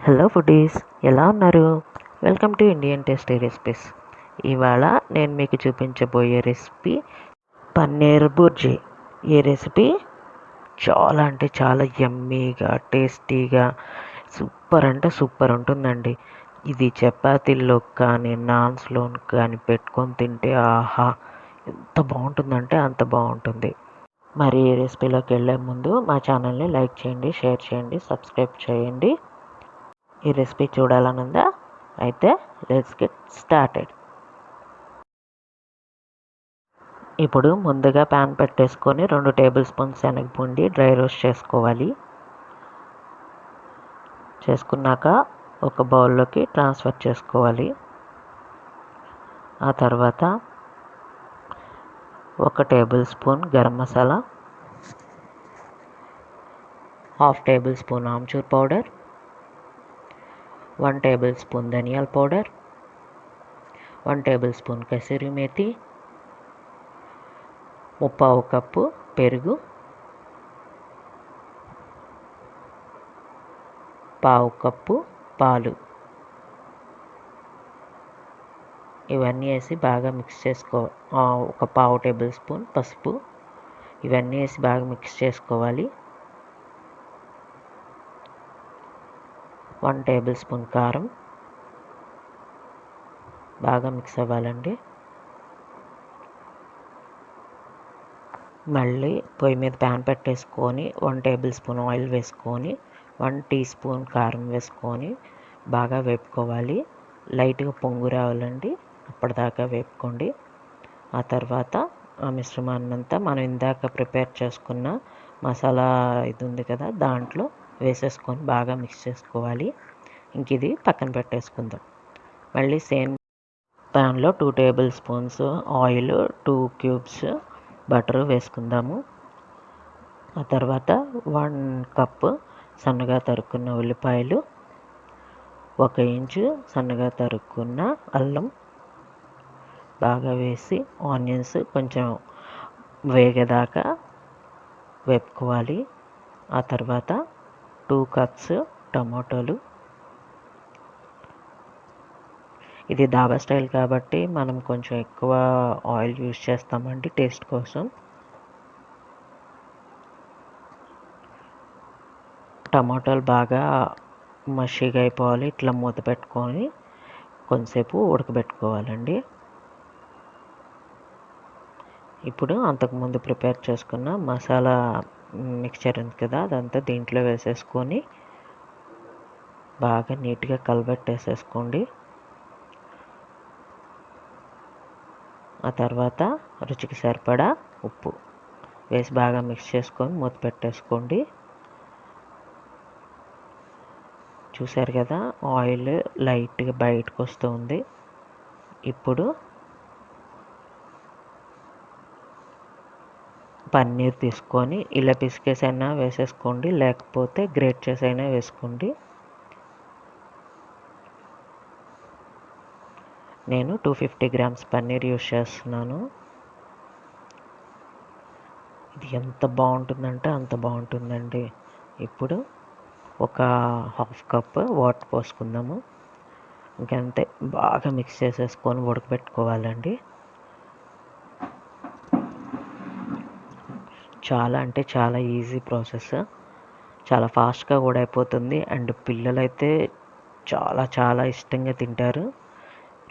Hello foodies, ఎలా ఉన్నారు? Welcome to Indian tasty recipes. ఇవాళ నేను మీకు చూపించబోయే రెసిపీ పన్నీర్ బుర్జీ. ఈ రెసిపీ చాలా అంటే చాలా యమ్మీగా, టేస్టీగా, సూపర్ అంటే సూపర్ ఉంటుందండి. ఇది చపాతీల్లో కానీ నాన్స్లో కానీ పెట్టుకొని తింటే ఆహా, ఎంత బాగుంటుందంటే అంత బాగుంటుంది. మరి ఈ రెసిపీలోకి వెళ్ళే ముందు మా ఛానల్ని లైక్ చేయండి, షేర్ చేయండి, సబ్స్క్రైబ్ చేయండి. ఈ రెసిపీ చూడాలనుందా? అయితే లెట్స్ గెట్ స్టార్టెడ్. ఇప్పుడు ముందుగా ప్యాన్ పెట్టేసుకొని 2 టేబుల్ స్పూన్స్ శనగపిండి డ్రై రోస్ట్ చేసుకోవాలి. చేసుకున్నాక ఒక బౌల్లోకి ట్రాన్స్ఫర్ చేసుకోవాలి. ఆ తర్వాత 1 tablespoon garam masala, 1/2 tablespoon amchur powder, 1 tablespoon ధనియాల powder, 1 tablespoon kasuri methi, 1/4 cup పెరుగు, 1/4 కప్పు పాలు. ఇవన్నీ వేసి బాగా మిక్స్ చేసుకో. 1/4 టేబుల్ స్పూన్ పసుపు. ఇవన్నీ వేసి బాగా మిక్స్ చేసుకోవాలి. 1 టేబుల్ స్పూన్ కారం. బాగా మిక్స్ అవ్వాలండి. మళ్ళీ పొయ్యి మీద ప్యాన్ పెట్టేసుకొని 1 టేబుల్ స్పూన్ ఆయిల్ వేసుకొని 1 టీ స్పూన్ కారం వేసుకొని బాగా వేపుకోవాలి. లైట్గా పొంగు రావాలండి, అప్పటిదాకా వేపుకోండి. ఆ తర్వాత ఆ మిశ్రమాన్నంతా మనం ఇందాక ప్రిపేర్ చేసుకున్న మసాలా ఇది ఉంది కదా, దాంట్లో వేసేసుకొని బాగా మిక్స్ చేసుకోవాలి. ఇంక ఇది పక్కన పెట్టేసుకుందాం. మళ్ళీ సేమ్ ప్యాన్లో 2 table spoons oil, 2 cubes butter వేసుకుందాము. ఆ తర్వాత 1 కప్పు సన్నగా తరుక్కున్న ఉల్లిపాయలు, 1 ఇంచు సన్నగా తరుక్కున్న అల్లం బాగా వేసి ఆనియన్స్ కొంచెం వేగేదాకా వేపుకోవాలి. ఆ తర్వాత 2 కప్స్ టమాటోలు. ఇది ధాబా స్టైల్ కాబట్టి మనం కొంచెం ఎక్కువ ఆయిల్ యూజ్ చేస్తామండి టేస్ట్ కోసం. టమాటాలు బాగా మషిగా అయిపోవాలి. ఇట్లా మూత పెట్టుకొని కొంతసేపు ఉడకబెట్టుకోవాలండి. ఇప్పుడు అంతకుముందు ప్రిపేర్ చేసుకున్న మసాలా మిక్చర్ ఉంది కదా, అదంతా దీంట్లో వేసేసుకొని బాగా నీట్గా కలబెట్టేసేసుకోండి. ఆ తర్వాత రుచికి సరిపడా ఉప్పు వేసి బాగా మిక్స్ చేసుకొని మూత పెట్టేసుకోండి. చూసారు కదా, ఆయిల్ లైట్గా బయటకు వస్తుంది. ఇప్పుడు పన్నీర్ తీసుకొని ఇలా పిసికేసైనా వేసేసుకోండి, లేకపోతే గ్రేట్ చేసైనా వేసుకోండి. నేను 250 గ్రామ్స్ పన్నీర్ యూజ్ చేస్తున్నాను. ఇది ఎంత బాగుంటుందంటే అంత బాగుంటుందండి. ఇప్పుడు ఒక 1/2 కప్ వాటర్ పోసుకుందాము. ఇంకంతే, బాగా మిక్స్ చేసేసుకొని ఉడకబెట్టుకోవాలండి. చాలా అంటే చాలా ఈజీ ప్రాసెస్, చాలా ఫాస్ట్గా కూడా అయిపోతుంది. అండ్ పిల్లలైతే చాలా చాలా ఇష్టంగా తింటారు.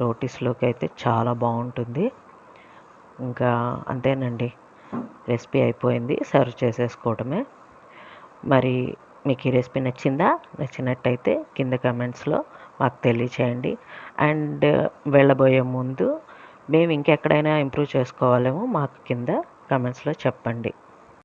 రోటీస్లోకి అయితే చాలా బాగుంటుంది. ఇంకా అంతేనండి, రెసిపీ అయిపోయింది, సర్వ్ చేసేసుకోవడమే. మరి మీకు ఈ రెసిపీ నచ్చిందా? నచ్చినట్టయితే కింద కమెంట్స్లో మాకు తెలియచేయండి. అండ్ వెళ్ళబోయే ముందు మేము ఇంకెక్కడైనా ఇంప్రూవ్ చేసుకోవాలేమో మాకు కింద కమెంట్స్లో చెప్పండి.